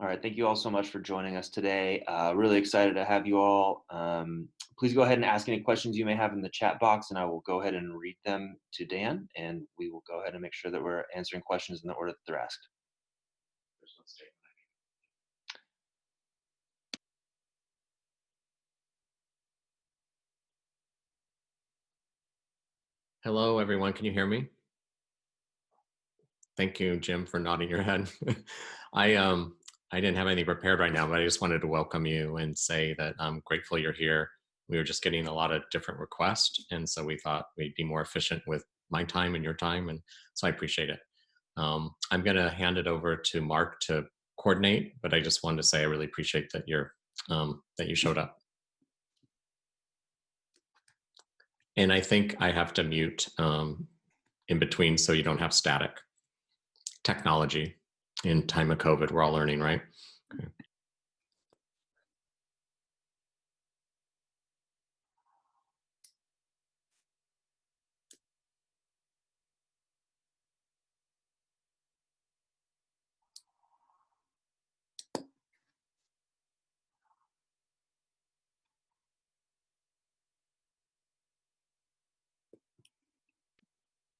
All right. Thank you all so much for joining us today. Really excited to have you all. Please go ahead and ask any questions you may have in the chat box, and I will go ahead and read them to Dan, and we will go ahead and make sure that we're answering questions in the order that they're asked. Hello, everyone. Can you hear me? Thank you, Jim, for nodding your head. I didn't have anything prepared right now, but I just wanted to welcome you and say that I'm grateful you're here. We were just getting a lot of different requests, and so we thought we'd be more efficient with my time and your time, and so I appreciate it. I'm going to hand it over to Mark to coordinate, but I just wanted to say I really appreciate that that you showed up. And I think I have to mute in between so you don't have static. Technology in time of COVID, we're all learning, right? Okay.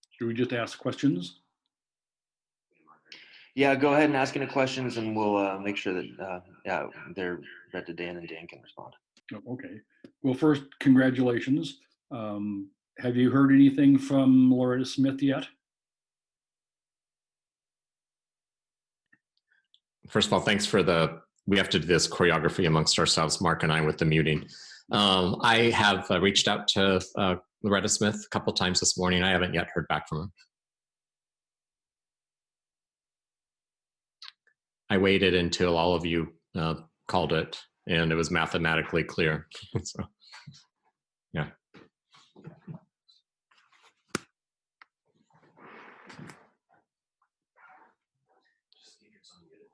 Should we just ask questions? Yeah, go ahead and ask any questions, and we'll make sure that they're read to Dan, and Dan can respond. Oh, okay. Well, first, congratulations. Have you heard anything from Loretta Smith yet? First of all, thanks for we have to do this choreography amongst ourselves, Mark and I, with the muting. I have reached out to Loretta Smith a couple times this morning. I haven't yet heard back from her. I waited until all of you called it, and it was mathematically clear. So, yeah.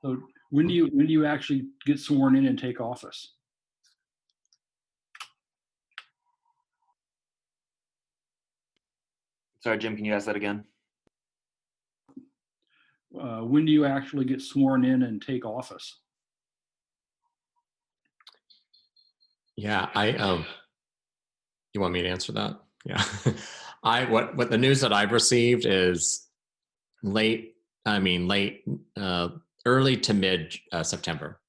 So when do you actually get sworn in and take office? Sorry, Jim, can you ask that again? When do you actually get sworn in and take office? Yeah, you want me to answer that? Yeah. What the news that I've received is early to mid September,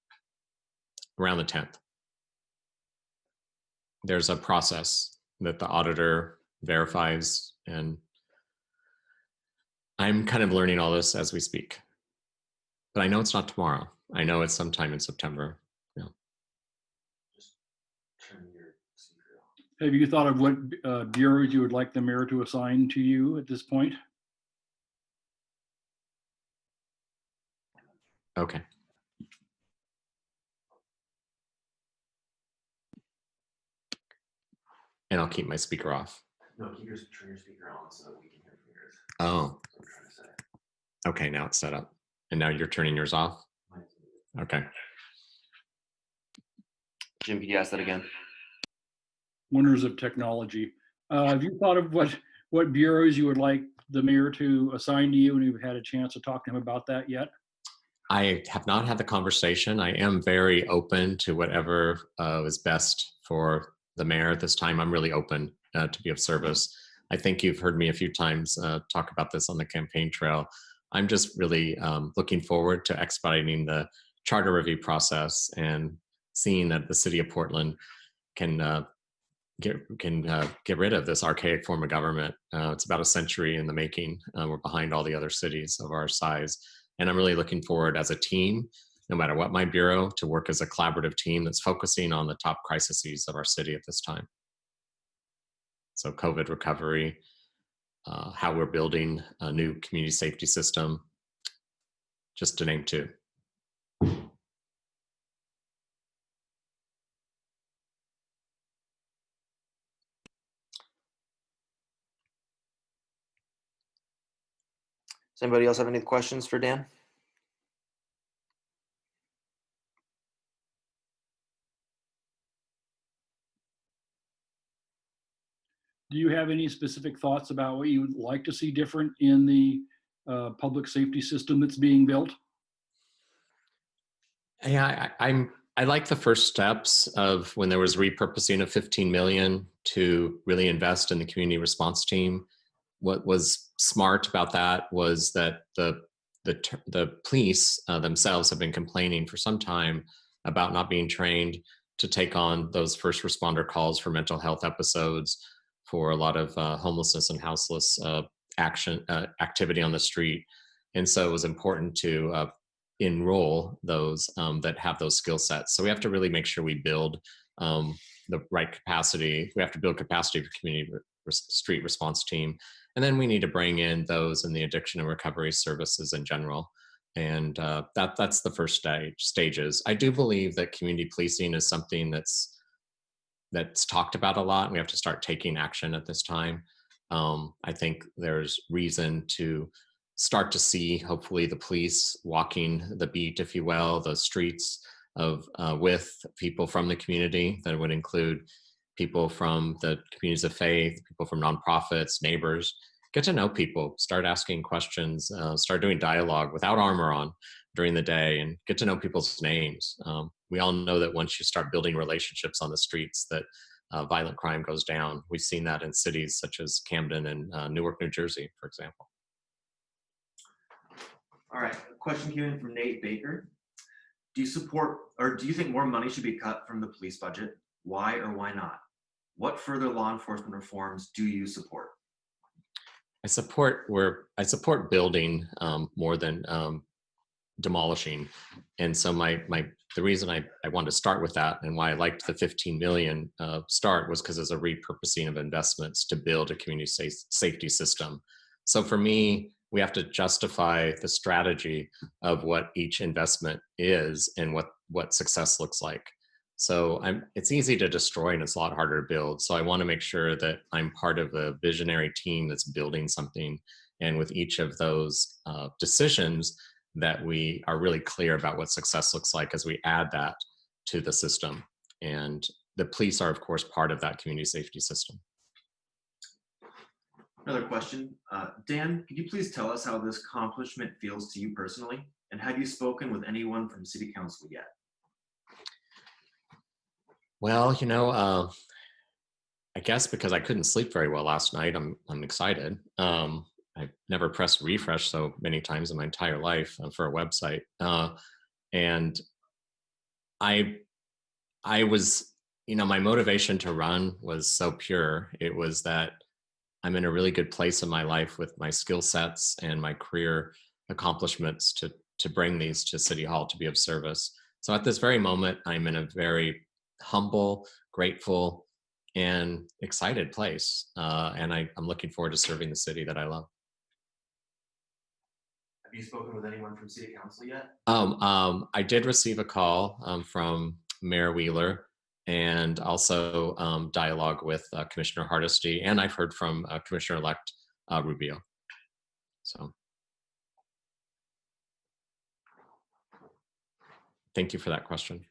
around the 10th. There's a process that the auditor verifies, and I'm kind of learning all this as we speak. But I know it's not tomorrow. I know it's sometime in September. Yeah. Just turn your speaker off. Have you thought of what bureaus you would like the mayor to assign to you at this point? Okay. And I'll keep my speaker off. No, turn your speaker on so that we can hear from yours. Oh. That's what I'm trying to say. Okay, now it's set up. And now you're turning yours off? Okay. Jim, can you ask that again? Wonders of technology. Have you thought of what bureaus you would like the mayor to assign to you, and you've had a chance to talk to him about that yet? I have not had the conversation. I am very open to whatever is best for the mayor at this time. I'm really open to be of service. I think you've heard me a few times talk about this on the campaign trail. I'm just really looking forward to expediting the charter review process and seeing that the city of Portland can get rid of this archaic form of government. It's about a century in the making. We're behind all the other cities of our size. And I'm really looking forward as a team, no matter what my bureau, to work as a collaborative team that's focusing on the top crises of our city at this time. So COVID recovery, how we're building a new community safety system, just to name two. Does anybody else have any questions for Dan? Do you have any specific thoughts about what you would like to see different in the public safety system that's being built? Yeah, I like the first steps of when there was repurposing of 15 million to really invest in the community response team. What was smart about that was that the police themselves have been complaining for some time about not being trained to take on those first responder calls for mental health episodes, for a lot of homelessness and houseless activity on the street. And so it was important to enroll those that have those skill sets. So we have to really make sure we build the right capacity. We have to build capacity for community street response team, and then we need to bring in those in the addiction and recovery services in general. And that's the first stages. I do believe that community policing is something that's talked about a lot. And we have to start taking action at this time. I think there's reason to start to see, hopefully, the police walking the beat, if you will, the streets of with people from the community. That would include people from the communities of faith, people from nonprofits, neighbors. Get to know people, start asking questions, start doing dialogue without armor on during the day, and get to know people's names. We all know that once you start building relationships on the streets, that violent crime goes down. We've seen that in cities such as Camden and Newark, New Jersey, for example. All right, a question came in from Nate Baker. Do you support, or do you think more money should be cut from the police budget? Why or why not? What further law enforcement reforms do you support? I support building more than demolishing. And so the reason I wanted to start with that, and why I liked the 15 million start, was because it's a repurposing of investments to build a community safety system. So for me, we have to justify the strategy of what each investment is and what success looks like. So it's easy to destroy and it's a lot harder to build. So I want to make sure that I'm part of a visionary team that's building something. And with each of those decisions, that we are really clear about what success looks like as we add that to the system. And the police are, of course, part of that community safety system. Another question. Dan, could you please tell us how this accomplishment feels to you personally? And have you spoken with anyone from City Council yet? Well, I guess because I couldn't sleep very well last night, I'm excited. I've never pressed refresh so many times in my entire life for a website, and I was, my motivation to run was so pure. It was that I'm in a really good place in my life with my skill sets and my career accomplishments to bring these to City Hall to be of service. So at this very moment, I'm in a very humble, grateful, and excited place. And I'm looking forward to serving the city that I love. Have you spoken with anyone from City Council yet? I did receive a call from Mayor Wheeler, and also dialogue with Commissioner Hardesty, and I've heard from Commissioner-elect Rubio. So thank you for that question.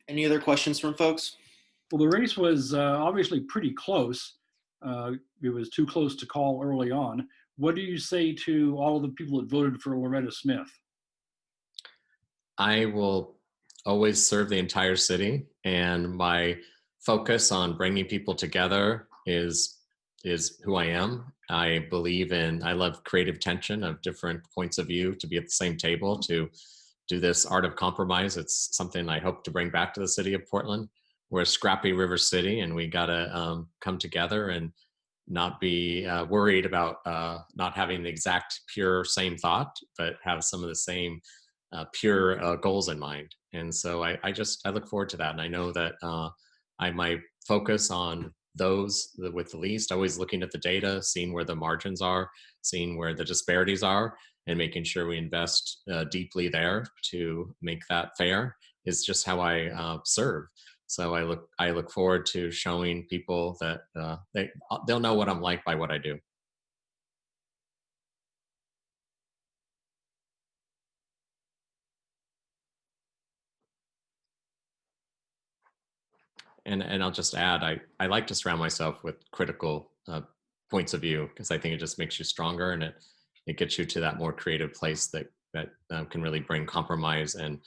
Any other questions from folks? Well, the race was obviously pretty close. It was too close to call early on. What do you say to all of the people that voted for Loretta Smith? I will always serve the entire city, and my focus on bringing people together is who I am. I love creative tension of different points of view to be at the same table to do this art of compromise. It's something I hope to bring back to the city of Portland. We're a scrappy river city, and we gotta come together and not be worried about not having the exact pure same thought, but have some of the same pure goals in mind. And so I look forward to that. And I know that I might focus on those with the least, always looking at the data, seeing where the margins are, seeing where the disparities are, and making sure we invest deeply there to make that fair is just how I serve. So I look forward to showing people that they'll know what I'm like by what I do. And I'll just add, I like to surround myself with critical points of view, because I think it just makes you stronger, and it gets you to that more creative place that that can really bring compromise. And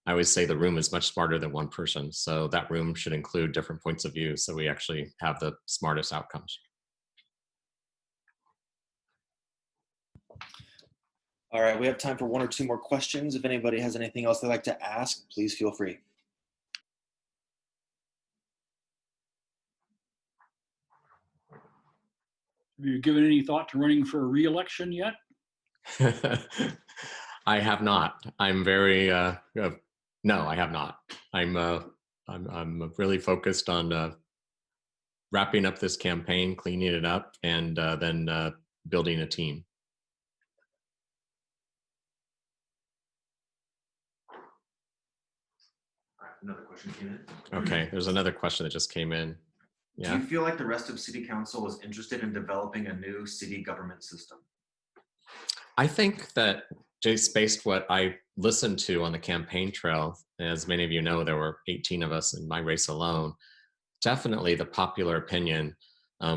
I always say the room is much smarter than one person. So that room should include different points of view so we actually have the smartest outcomes. All right, we have time for one or two more questions. If anybody has anything else they'd like to ask, please feel free. Have you given any thought to running for re-election yet? I have not. I'm very no, I have not. I'm really focused on wrapping up this campaign, cleaning it up, and then building a team. Another question came in. Okay, there's another question that just came in. Do you feel like the rest of City Council is interested in developing a new city government system? I think that just based what I listened to on the campaign trail, as many of you know, there were 18 of us in my race alone. Definitely the popular opinion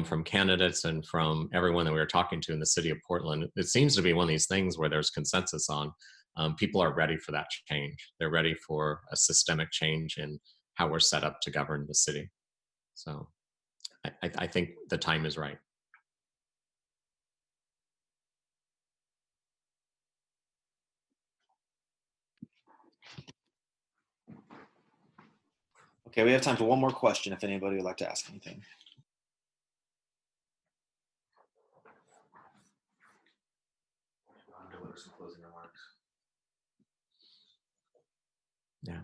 from candidates and from everyone that we were talking to in the city of Portland, it seems to be one of these things where there's consensus on. People are ready for that change. They're ready for a systemic change in how we're set up to govern the city. So I think the time is right. Okay, we have time for one more question if anybody would like to ask anything. I'll deliver some closing remarks. Yeah.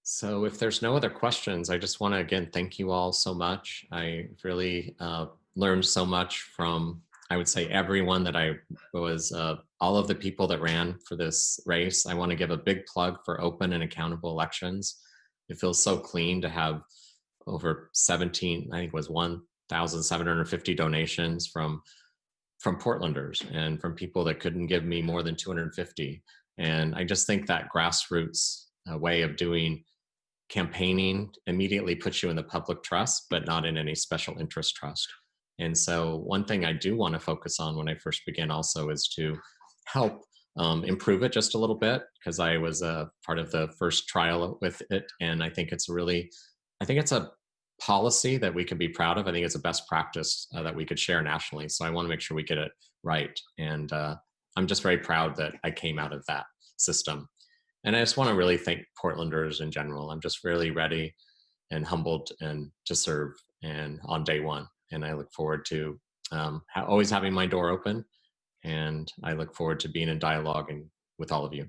So if there's no other questions, I just want to again thank you all so much. I really learned so much from, I would say, everyone that I was, all of the people that ran for this race. I want to give a big plug for open and accountable elections. It feels so clean to have over 17, I think it was 1,750 donations from Portlanders and from people that couldn't give me more than 250. And I just think that grassroots way of doing campaigning immediately puts you in the public trust, but not in any special interest trust. And so one thing I do want to focus on when I first began also is to help improve it just a little bit, because I was a part of the first trial with it. And I think it's a policy that we can be proud of. I think it's a best practice that we could share nationally. So I want to make sure we get it right. And I'm just very proud that I came out of that system. And I just want to really thank Portlanders in general. I'm just really ready and humbled and to serve and on day one. And I look forward to always having my door open. And I look forward to being in dialogue and with all of you.